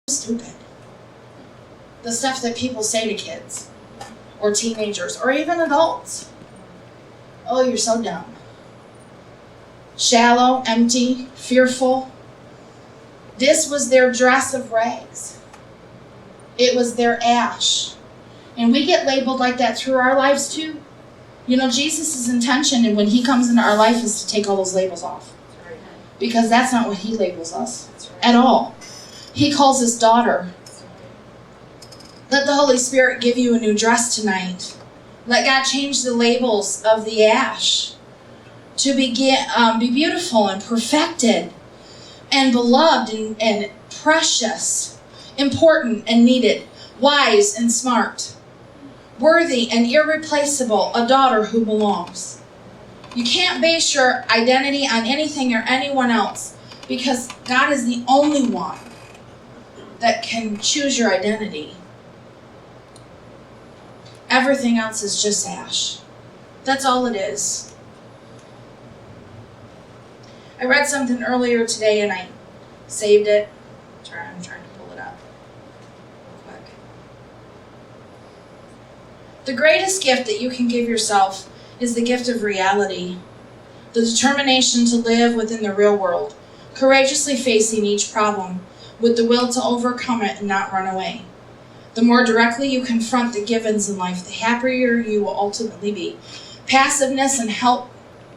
stupid. The stuff that people say to kids or teenagers or even adults. Oh, you're so dumb. Shallow, empty, fearful. This was their dress of rags. It was their ash. And we get labeled like that through our lives too. You know, Jesus' intention and when he comes into our life is to take all those labels off. Because that's not what he labels us at all. He calls us daughter. Let the Holy Spirit give you a new dress tonight. Let God change the labels of the ash to be beautiful and perfected and beloved and precious, important and needed, wise and smart, worthy and irreplaceable, a daughter who belongs. You can't base your identity on anything or anyone else because God is the only one that can choose your identity. Everything else is just ash. That's all it is. I read something earlier today and I saved it. I'm trying to pull it up real quick. The greatest gift that you can give yourself is the gift of reality. The determination to live within the real world, courageously facing each problem with the will to overcome it and not run away. The more directly you confront the givens in life, the happier you will ultimately be. Passiveness and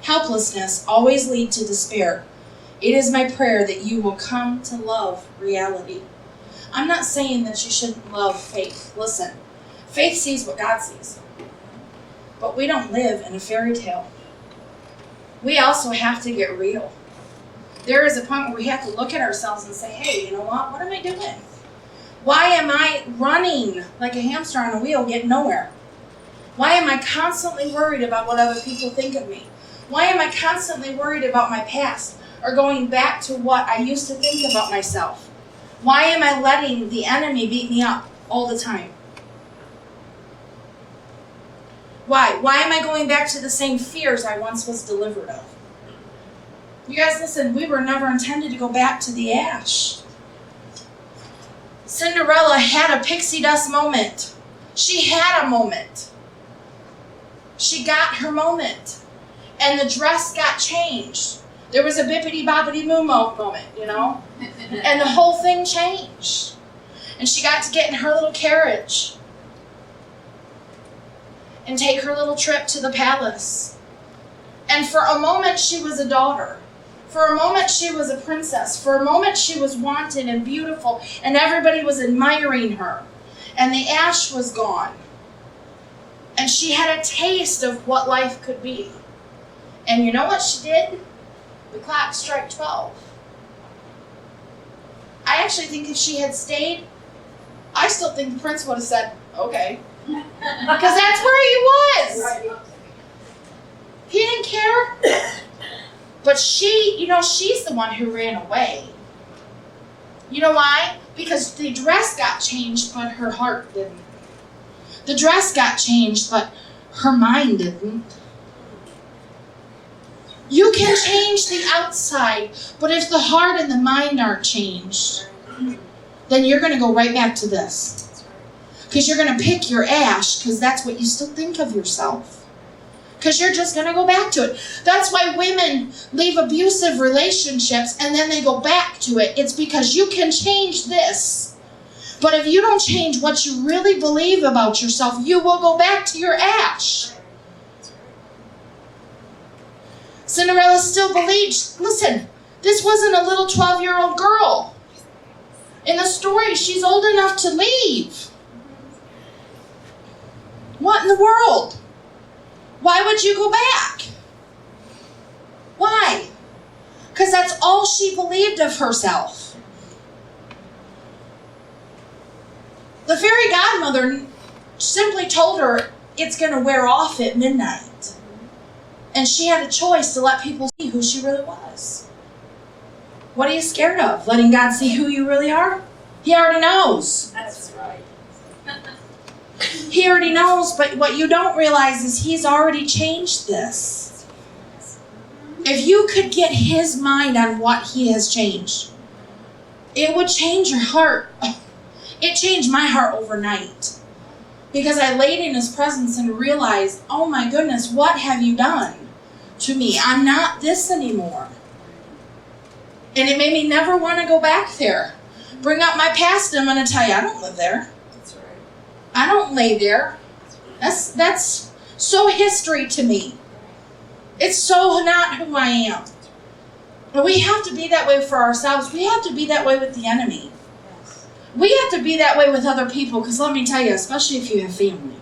helplessness always lead to despair. It is my prayer that you will come to love reality. I'm not saying that you shouldn't love faith. Listen, faith sees what God sees. But we don't live in a fairy tale. We also have to get real. There is a point where we have to look at ourselves and say, hey, you know what? What am I doing? Why am I running like a hamster on a wheel, getting nowhere? Why am I constantly worried about what other people think of me? Why am I constantly worried about my past or going back to what I used to think about myself? Why am I letting the enemy beat me up all the time? Why? Why am I going back to the same fears I once was delivered of? You guys listen, we were never intended to go back to the ash. Cinderella had a pixie dust moment. She had a moment. She got her moment. And the dress got changed. There was a bippity-boppity-moo moment, you know? And the whole thing changed. And she got to get in her little carriage and take her little trip to the palace. And for a moment, she was a daughter. For a moment, she was a princess. For a moment, she was wanted and beautiful, and everybody was admiring her. And the ash was gone. And she had a taste of what life could be. And you know what she did? The clock struck 12. I actually think if she had stayed, I still think the prince would have said, okay. Because that's where he was. He didn't care. But she, she's the one who ran away. You know why? Because the dress got changed, but her heart didn't. The dress got changed, but her mind didn't. You can change the outside, but if the heart and the mind aren't changed, then you're going to go right back to this. Because you're going to pick your ash, because that's what you still think of yourself. Because you're just going to go back to it. That's why women leave abusive relationships and then they go back to it. It's because you can change this. But if you don't change what you really believe about yourself, you will go back to your ash. Cinderella still believed. Listen, this wasn't a little 12-year-old girl. In the story, she's old enough to leave. What in the world? Why would you go back? Why? Because that's all she believed of herself. The fairy godmother simply told her it's going to wear off at midnight. And she had a choice to let people see who she really was. What are you scared of? Letting God see who you really are? He already knows. That's right. He already knows, but what you don't realize is he's already changed this. If you could get his mind on what he has changed, it would change your heart. It changed my heart overnight. Because I laid in his presence and realized, oh my goodness, what have you done to me? I'm not this anymore. And it made me never want to go back there. Bring up my past and I'm going to tell you, I don't live there. That's right. I don't lay there. That's so history to me. It's so not who I am. But we have to be that way for ourselves. We have to be that way with the enemy. Yes. We have to be that way with other people, because let me tell you, especially if you have family,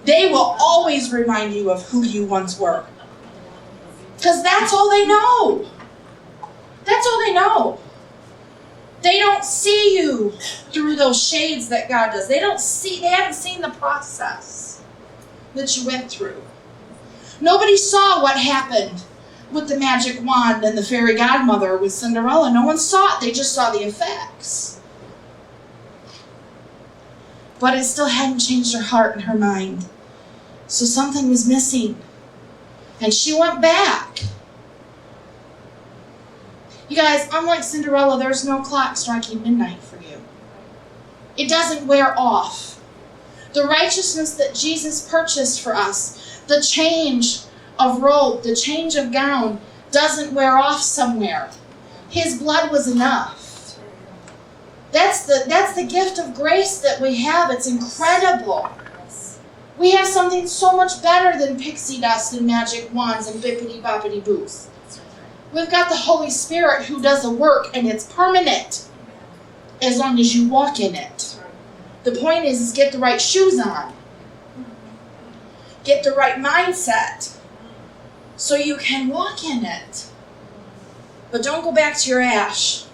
they will always remind you of who you once were. Because that's all they know. That's all they know. They don't see you through those shades that God does. They haven't seen the process that you went through. Nobody saw what happened with the magic wand and the fairy godmother with Cinderella. No one saw it. They just saw the effects. But it still hadn't changed her heart and her mind. So something was missing. And she went back. You guys, unlike Cinderella, there's no clock striking midnight for you. It doesn't wear off. The righteousness that Jesus purchased for us, the change of robe, the change of gown, doesn't wear off somewhere. His blood was enough. That's the gift of grace that we have. It's incredible. We have something so much better than pixie dust and magic wands and bippity-boppity boos. We've got the Holy Spirit who does a work, and it's permanent as long as you walk in it. The point is get the right shoes on. Get the right mindset so you can walk in it. But don't go back to your ash.